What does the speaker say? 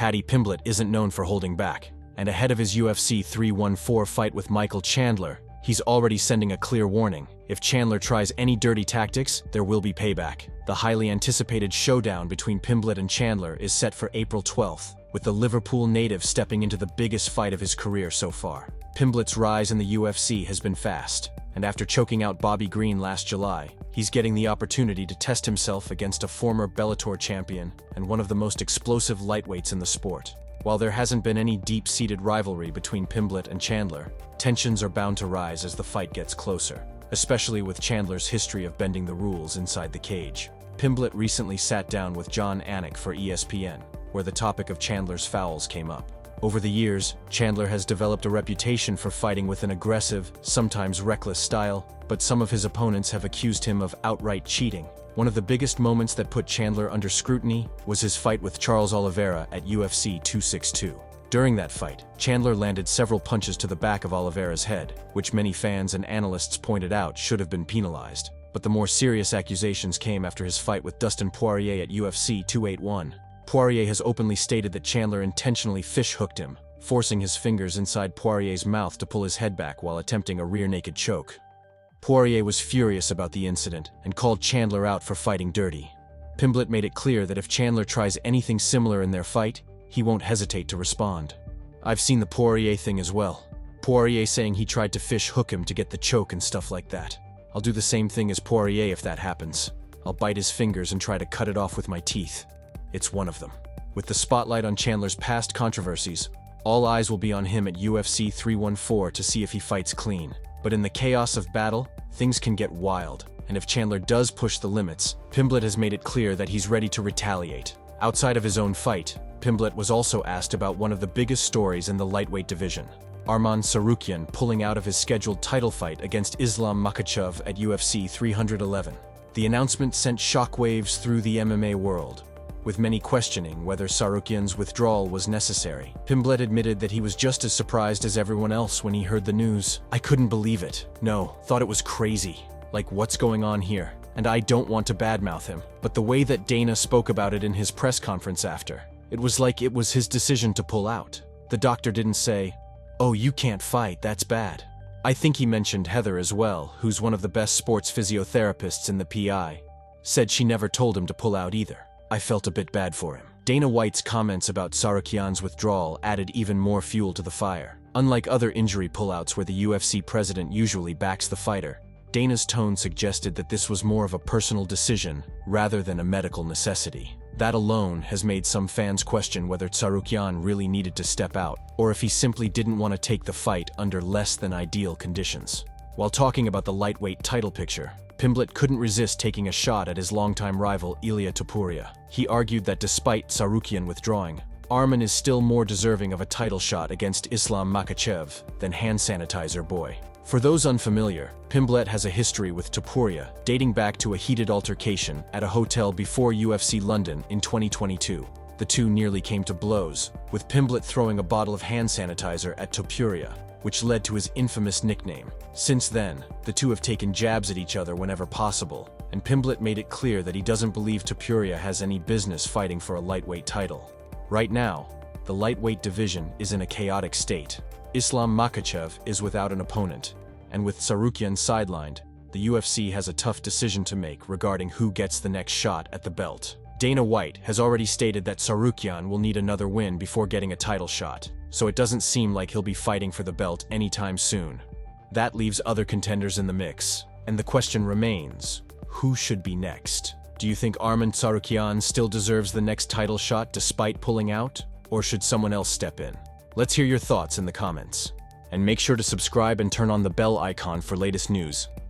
Paddy Pimblett isn't known for holding back, and ahead of his UFC 314 fight with Michael Chandler, he's already sending a clear warning. If Chandler tries any dirty tactics, there will be payback. The highly anticipated showdown between Pimblett and Chandler is set for April 12th, with the Liverpool native stepping into the biggest fight of his career so far. Pimblett's rise in the UFC has been fast, and after choking out Bobby Green last July, he's getting the opportunity to test himself against a former Bellator champion and one of the most explosive lightweights in the sport. While there hasn't been any deep-seated rivalry between Pimblett and Chandler, tensions are bound to rise as the fight gets closer, especially with Chandler's history of bending the rules inside the cage. Pimblett recently sat down with John Anik for ESPN, where the topic of Chandler's fouls came up. Over the years, Chandler has developed a reputation for fighting with an aggressive, sometimes reckless style, but some of his opponents have accused him of outright cheating. One of the biggest moments that put Chandler under scrutiny was his fight with Charles Oliveira at UFC 262. During that fight, Chandler landed several punches to the back of Oliveira's head, which many fans and analysts pointed out should have been penalized. But the more serious accusations came after his fight with Dustin Poirier at UFC 281. Poirier has openly stated that Chandler intentionally fish-hooked him, forcing his fingers inside Poirier's mouth to pull his head back while attempting a rear-naked choke. Poirier was furious about the incident and called Chandler out for fighting dirty. Pimblett made it clear that if Chandler tries anything similar in their fight, he won't hesitate to respond. "I've seen the Poirier thing as well. Poirier saying he tried to fish-hook him to get the choke and stuff like that. I'll do the same thing as Poirier if that happens. I'll bite his fingers and try to cut it off with my teeth. It's one of them." With the spotlight on Chandler's past controversies, all eyes will be on him at UFC 314 to see if he fights clean. But in the chaos of battle, things can get wild, and if Chandler does push the limits, Pimblett has made it clear that he's ready to retaliate. Outside of his own fight, Pimblett was also asked about one of the biggest stories in the lightweight division: Arman Tsarukyan pulling out of his scheduled title fight against Islam Makhachev at UFC 311. The announcement sent shockwaves through the MMA world, with many questioning whether Tsarukyan's withdrawal was necessary. Pimblett admitted that he was just as surprised as everyone else when he heard the news. "I couldn't believe it. No, thought it was crazy. Like, what's going on here? And I don't want to badmouth him, but the way that Dana spoke about it in his press conference after, it was like it was his decision to pull out. The doctor didn't say, 'Oh, you can't fight, that's bad.' I think he mentioned Heather as well, who's one of the best sports physiotherapists in the PI. Said she never told him to pull out either. I felt a bit bad for him." Dana White's comments about Tsarukyan's withdrawal added even more fuel to the fire. Unlike other injury pullouts where the UFC president usually backs the fighter, Dana's tone suggested that this was more of a personal decision rather than a medical necessity. That alone has made some fans question whether Tsarukyan really needed to step out, or if he simply didn't want to take the fight under less than ideal conditions. While talking about the lightweight title picture, Pimblett couldn't resist taking a shot at his longtime rival Ilia Topuria. He argued that despite Tsarukyan withdrawing, Arman is still more deserving of a title shot against Islam Makhachev than hand sanitizer boy. For those unfamiliar, Pimblett has a history with Topuria, dating back to a heated altercation at a hotel before UFC London in 2022. The two nearly came to blows, with Pimblett throwing a bottle of hand sanitizer at Topuria, which led to his infamous nickname. Since then, the two have taken jabs at each other whenever possible, and Pimblett made it clear that he doesn't believe Topuria has any business fighting for a lightweight title. Right now, the lightweight division is in a chaotic state. Islam Makhachev is without an opponent, and with Tsarukyan sidelined, the UFC has a tough decision to make regarding who gets the next shot at the belt. Dana White has already stated that Tsarukyan will need another win before getting a title shot, so it doesn't seem like he'll be fighting for the belt anytime soon. That leaves other contenders in the mix, and the question remains, who should be next? Do you think Arman Tsarukyan still deserves the next title shot despite pulling out, or should someone else step in? Let's hear your thoughts in the comments. And make sure to subscribe and turn on the bell icon for latest news.